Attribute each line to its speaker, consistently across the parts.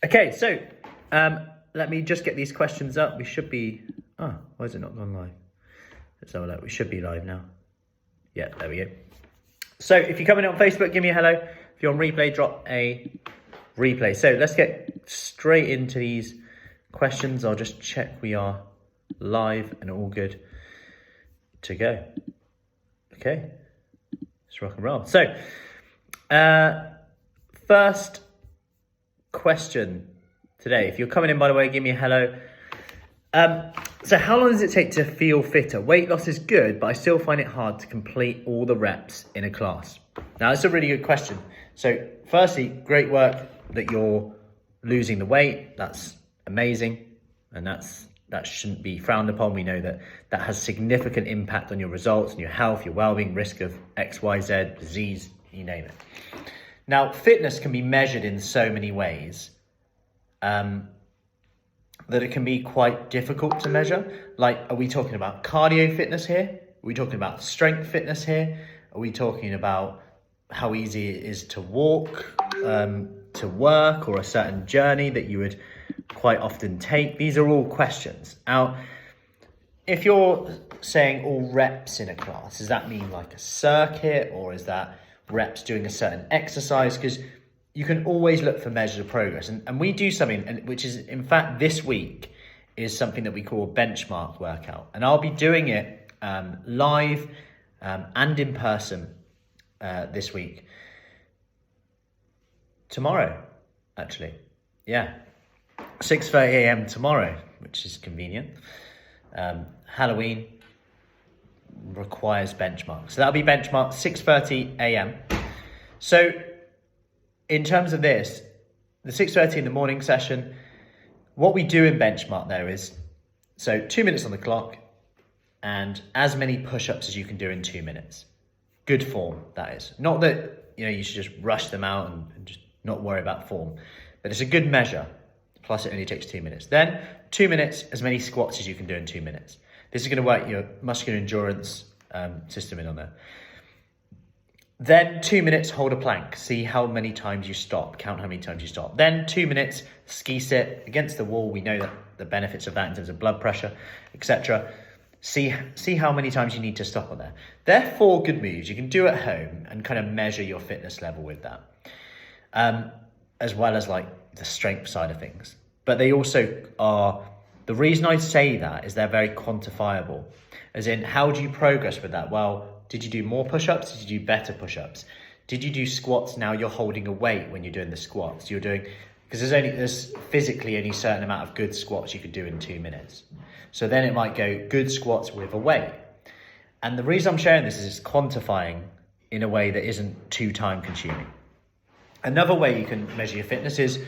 Speaker 1: Okay, so let me just get these questions up. We should be, why is it not gone live? Let's have a look. We should be live now. Yeah, there we go. So if you're coming on Facebook, give me a hello. If you're on replay, drop a replay. So let's get straight into these questions. I'll just check we are live and all good to go. Okay, let's rock and roll. So first question today. If you're coming in, by the way, give me a hello. So how long does it take to feel fitter? Weight loss is good, but I still find it hard to complete all the reps in a class. Now, that's a really good question. So firstly, great work that you're losing the weight. That's amazing. And that shouldn't be frowned upon. We know that that has significant impact on your results and your health, your well-being, risk of X, Y, Z, disease, you name it. Now, fitness can be measured in so many ways that it can be quite difficult to measure. Like, are we talking about cardio fitness here? Are we talking about strength fitness here? Are we talking about how easy it is to walk to work, or a certain journey that you would quite often take? These are all questions. Now, if you're saying all reps in a class, does that mean like a circuit, or is that reps doing a certain exercise? Because you can always look for measures of progress. And we do something, which is, in fact, this week is something that we call a benchmark workout. And I'll be doing it live and in person this week. Tomorrow, actually. Yeah. 6:30 a.m. tomorrow, which is convenient. Halloween requires benchmark. So that'll be benchmark 6:30 a.m. So in terms of this, the 6:30 in the morning session, what we do in benchmark there is, so 2 minutes on the clock and as many push-ups as you can do in 2 minutes. Good form, that is. Not that, you should just rush them out and just not worry about form, but it's a good measure. Plus it only takes 2 minutes. Then 2 minutes, as many squats as you can do in 2 minutes. This is going to work your muscular endurance system in on there. Then 2 minutes, hold a plank. See how many times you stop. Count how many times you stop. Then 2 minutes, ski sit against the wall. We know that the benefits of that in terms of blood pressure, etc. See how many times you need to stop on there. They're 4 good moves you can do at home and kind of measure your fitness level with that. As well as like the strength side of things. But they also are, the reason I say that is they're very quantifiable. As in, how do you progress with that? Well, did you do more push-ups? Did you do better push-ups? Did you do squats? Now you're holding a weight when you're doing the squats. You're doing, because there's physically only a certain amount of good squats you could do in 2 minutes. So then it might go good squats with a weight. And the reason I'm sharing this is it's quantifying in a way that isn't too time consuming. Another way you can measure your fitness is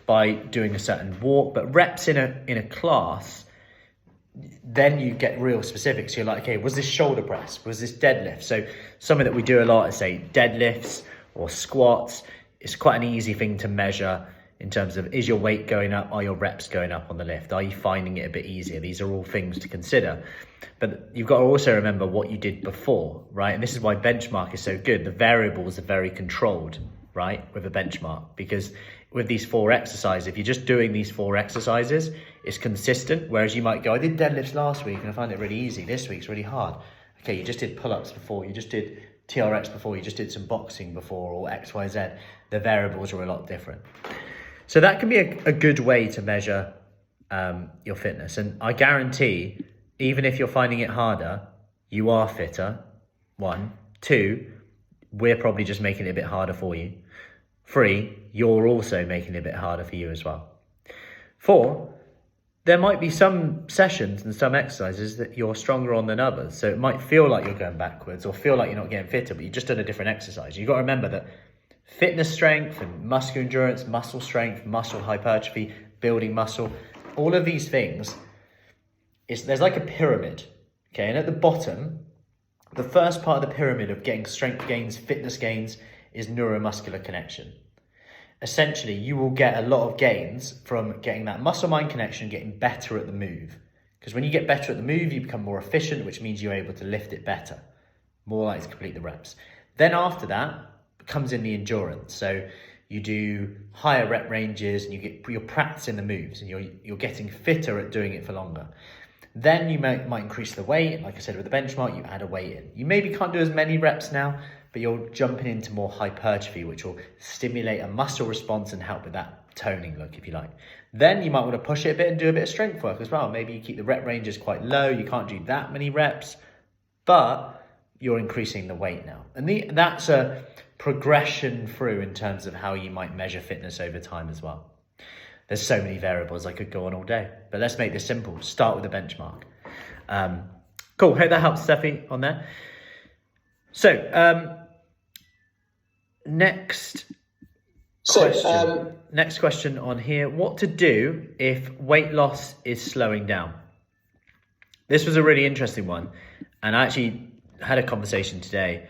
Speaker 1: by doing a certain walk, but reps in a class, then you get real specific. So you're like, okay, was this shoulder press? Was this deadlift? So something that we do a lot is say deadlifts or squats. It's quite an easy thing to measure in terms of, is your weight going up? Are your reps going up on the lift? Are you finding it a bit easier? These are all things to consider. But you've got to also remember what you did before, right? And this is why benchmark is so good. The variables are very controlled, right, with a benchmark, because with these 4 exercises, if you're just doing these 4 exercises, it's consistent. Whereas you might go, I did deadlifts last week and I found it really easy. This week's really hard. Okay, you just did pull-ups before, you just did TRX before, you just did some boxing before, or X, Y, Z. The variables are a lot different. So that can be a good way to measure your fitness. And I guarantee, even if you're finding it harder, you are fitter. 1. 2, we're probably just making it a bit harder for you. 3, you're also making it a bit harder for you as well. 4, there might be some sessions and some exercises that you're stronger on than others. So it might feel like you're going backwards or feel like you're not getting fitter, but you've just done a different exercise. You've got to remember that fitness strength and muscular endurance, muscle strength, muscle hypertrophy, building muscle, all of these things, there's like a pyramid, okay? And at the bottom, the first part of the pyramid of getting strength gains, fitness gains, is neuromuscular connection. Essentially, you will get a lot of gains from getting that muscle-mind connection, getting better at the move. Because when you get better at the move, you become more efficient, which means you're able to lift it better, more likely to complete the reps. Then after that comes in the endurance. So you do higher rep ranges, and you're practicing the moves, and you're getting fitter at doing it for longer. Then you might increase the weight. Like I said, with the benchmark, you add a weight in. You maybe can't do as many reps now, but you're jumping into more hypertrophy, which will stimulate a muscle response and help with that toning look, if you like. Then you might want to push it a bit and do a bit of strength work as well. Maybe you keep the rep ranges quite low. You can't do that many reps, but you're increasing the weight now. And that's a progression through in terms of how you might measure fitness over time as well. There's so many variables, I could go on all day, but let's make this simple. Start with a benchmark. Cool, hope that helps, Steffi, on there. So, next question on here. What to do if weight loss is slowing down? This was a really interesting one, and I actually had a conversation today,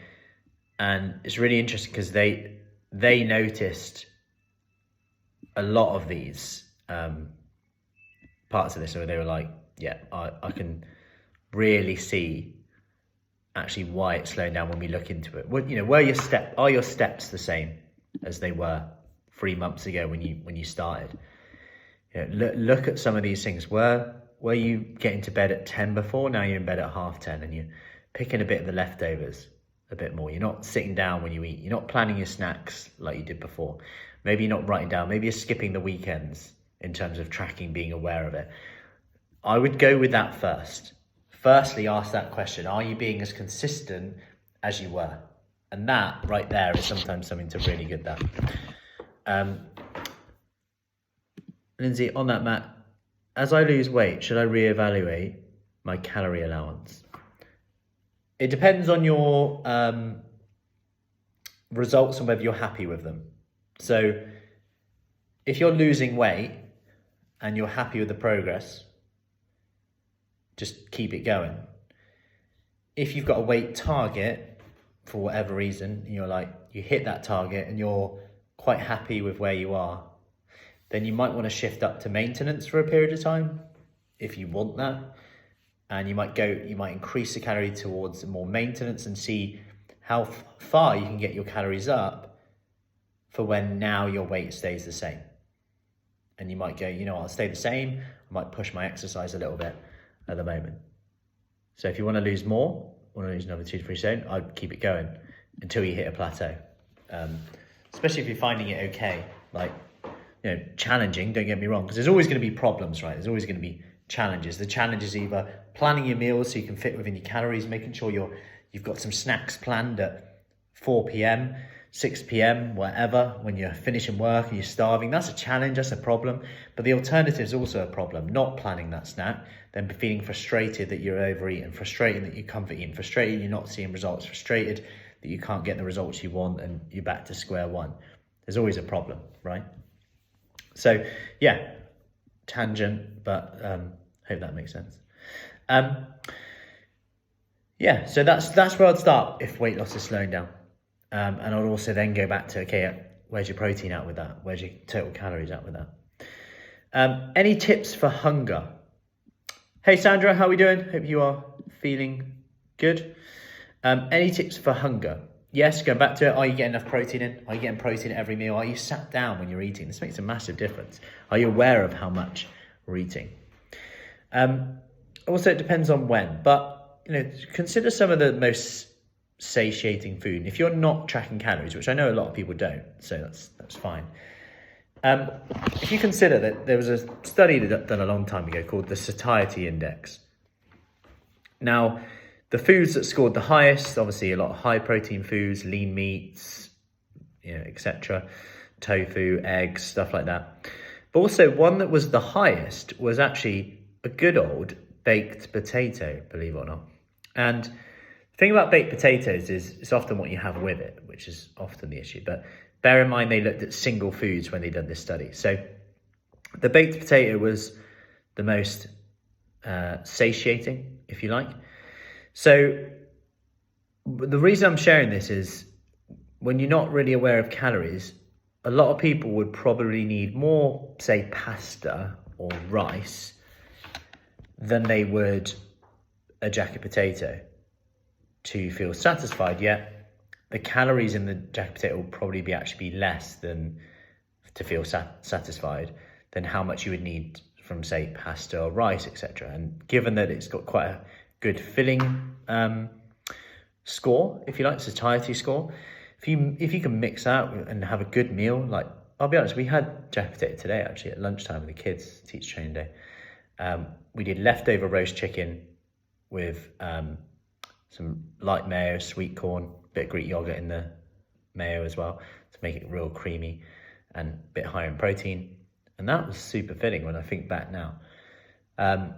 Speaker 1: and it's really interesting because they noticed a lot of these parts of this, where they were like, yeah, I can really see actually why it's slowing down when we look into it. Well, are your steps the same as they were 3 months ago when you started? Look at some of these things. Were you getting to bed at 10 before? Now you're in bed at 10:30, and you're picking a bit of the leftovers a bit more. You're not sitting down when you eat. You're not planning your snacks like you did before. Maybe you're not writing down. Maybe you're skipping the weekends in terms of tracking, being aware of it. I would go with that first. Firstly, ask that question. Are you being as consistent as you were? And that right there is sometimes something to really get that. Lindsay, on that, Matt, as I lose weight, should I reevaluate my calorie allowance? It depends on your results and whether you're happy with them. So if you're losing weight and you're happy with the progress, just keep it going. If you've got a weight target for whatever reason, you hit that target and you're quite happy with where you are, then you might want to shift up to maintenance for a period of time if you want that. And you might increase the calorie towards more maintenance and see how far you can get your calories up for when now your weight stays the same. And you might go, I'll stay the same. I might push my exercise a little bit at the moment. So if you want to lose more, want to lose another 2 to 3 stone, I'd keep it going until you hit a plateau. Especially if you're finding it okay, challenging, don't get me wrong, because there's always going to be problems, right? There's always going to be challenges. The challenge is either planning your meals so you can fit within your calories, making sure you've got some snacks planned at 4 p.m, 6 p.m, whatever, when you're finishing work and you're starving. That's a challenge, that's a problem. But the alternative is also a problem, not planning that snack, then feeling frustrated that you're overeating, frustrated that you comfort eating, frustrated you're not seeing results, frustrated that you can't get the results you want and you're back to square one. There's always a problem, right? So yeah, tangent, but hope that makes sense. Yeah, so that's where I'd start if weight loss is slowing down. And I'd also then go back to, okay, where's your protein at with that? Where's your total calories at with that? Any tips for hunger? Hey, Sandra, how are we doing? Hope you are feeling good. Any tips for hunger? Yes, going back to it, are you getting enough protein in? Are you getting protein at every meal? Are you sat down when you're eating? This makes a massive difference. Are you aware of how much we're eating? Also, it depends on when, but consider some of the most satiating food. And if you're not tracking calories, which I know a lot of people don't, so that's fine. If you consider that there was a study done a long time ago called the satiety index. Now, the foods that scored the highest, obviously a lot of high protein foods, lean meats, etc., tofu, eggs, stuff like that. But also one that was the highest was actually a good old baked potato, believe it or not. And the thing about baked potatoes is it's often what you have with it, which is often the issue. But bear in mind, they looked at single foods when they did this study. So the baked potato was the most satiating, if you like. So the reason I'm sharing this is when you're not really aware of calories, a lot of people would probably need more, say, pasta or rice than they would a jacket potato to feel satisfied, yet the calories in the jacket potato will probably actually be less than to feel satisfied than how much you would need from, say, pasta or rice, etc. And given that it's got quite a good filling score, if you like, satiety score, if you can mix that and have a good meal, like, I'll be honest, we had jacket potato today actually at lunchtime with the kids, teacher training day. We did leftover roast chicken with some light mayo, sweet corn, bit of Greek yogurt in the mayo as well to make it real creamy and a bit higher in protein. And that was super filling when I think back now. And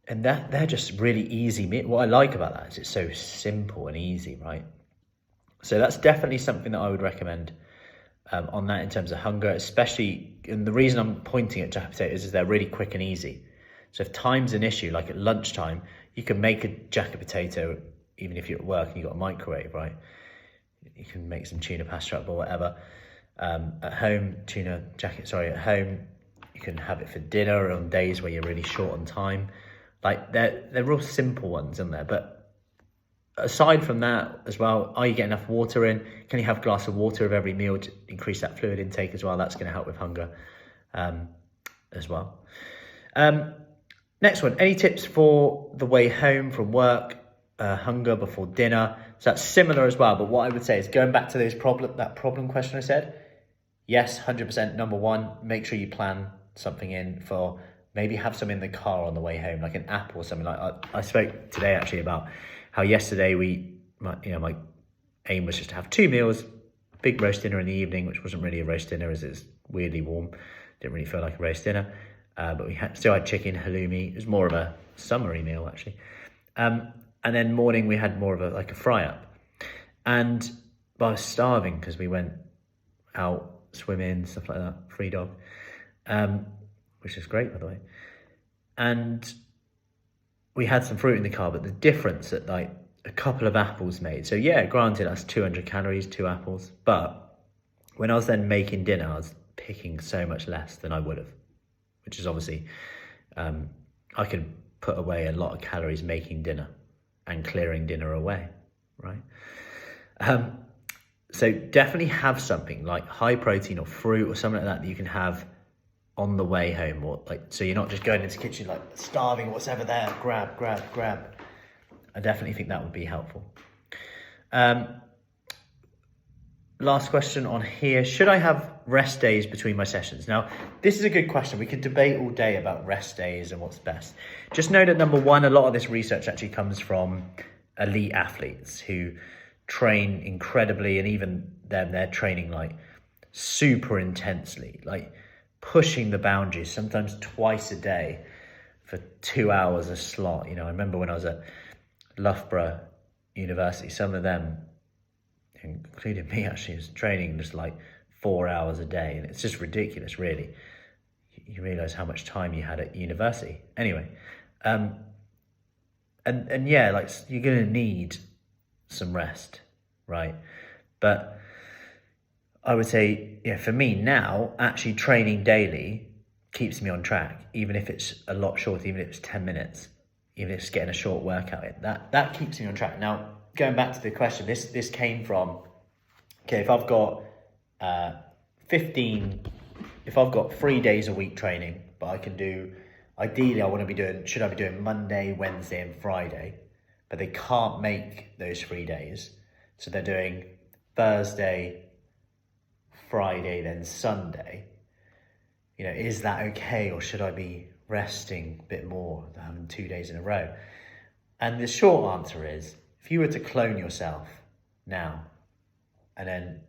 Speaker 1: that they're just really easy. What I like about that is it's so simple and easy, right? So that's definitely something that I would recommend on that in terms of hunger, especially, and the reason I'm pointing at jacket potatoes is they're really quick and easy. So if time's an issue, like at lunchtime, you can make a jacket potato, even if you're at work and you've got a microwave, right? You can make some tuna pasta up or whatever. At home, at home, you can have it for dinner on days where you're really short on time. Like they're real simple ones in there, but aside from that as well, are you getting enough water in? Can you have a glass of water of every meal to increase that fluid intake as well? That's going to help with hunger as well. Next one, any tips for the way home from work, hunger before dinner? So that's similar as well, but what I would say is going back to that problem question I said, yes, 100%. Number one, make sure you plan something in for, maybe have some in the car on the way home, like an app or something. Like I spoke today actually about how yesterday my aim was just to have 2 meals, big roast dinner in the evening, which wasn't really a roast dinner as it's weirdly warm. Didn't really feel like a roast dinner, but we still had chicken, halloumi. It was more of a summery meal actually. And then morning we had more of a fry up. But I was starving because we went out swimming, stuff like that, free dog, which is great by the way. And we had some fruit in the car, but the difference that like a couple of apples made. So yeah, granted that's 200 calories, 2 apples. But when I was then making dinner, I was picking so much less than I would have, which is obviously, I could put away a lot of calories making dinner and clearing dinner away, right? So definitely have something like high protein or fruit or something like that you can have on the way home, or like, so you're not just going into the kitchen like starving, what's ever there, grab. I definitely think that would be helpful. Last question on here, should I have rest days between my sessions? Now, this is a good question. We could debate all day about rest days and what's best. Just know that number one, a lot of this research actually comes from elite athletes who train incredibly, and even them, they're training like super intensely, like pushing the boundaries, sometimes twice a day for 2 hours a slot. I remember when I was at Loughborough University, some of them, including me actually, was training just like 4 hours a day, and it's just ridiculous really. You realise how much time you had at university. Anyway, and yeah, like you're gonna need some rest, right? But I would say, for me now, actually training daily keeps me on track, even if it's a lot shorter, even if it's 10 minutes, even if it's getting a short workout in. That keeps me on track. Now, going back to the question, this came from, okay, if I've got if I've got 3 days a week training, but I can do, ideally should I be doing Monday, Wednesday and Friday, but they can't make those 3 days. So they're doing Thursday, Friday, then Sunday. Is that okay? Or should I be resting a bit more than having 2 days in a row? And the short answer is, if you were to clone yourself now, and then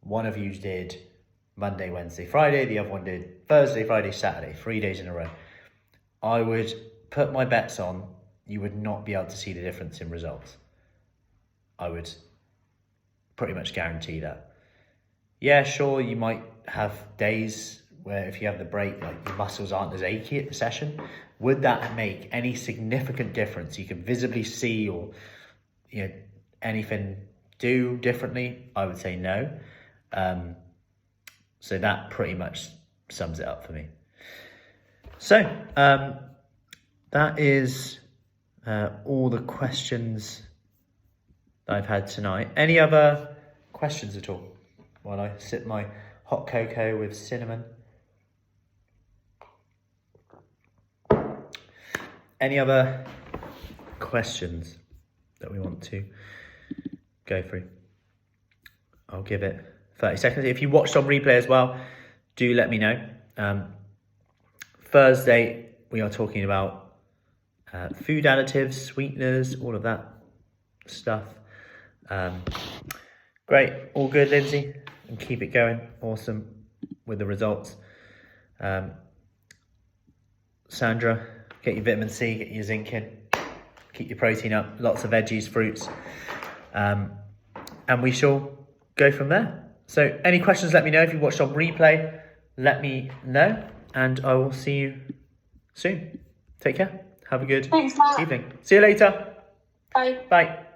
Speaker 1: one of you did Monday, Wednesday, Friday, the other one did Thursday, Friday, Saturday, 3 days in a row, I would put my bets on you would not be able to see the difference in results. I would pretty much guarantee that. Yeah, sure, you might have days where if you have the break, like your muscles aren't as achy at the session. Would that make any significant difference you can visibly see, or anything do differently? I would say no. So that pretty much sums it up for me. So that is all the questions that I've had tonight. Any other questions at all while I sip my hot cocoa with cinnamon? Any other questions that we want to go through? I'll give it 30 seconds. If you watched on replay as well, do let me know. Thursday, we are talking about food additives, sweeteners, all of that stuff. Great, all good, Lindsay, and keep it going. Awesome with the results. Sandra, get your vitamin C, get your zinc in, keep your protein up, lots of veggies, fruits, and we shall go from there. So any questions, let me know. If you watched on replay, let me know, and I will see you soon. Take care. Have a good evening. See you later.
Speaker 2: Bye.
Speaker 1: Bye.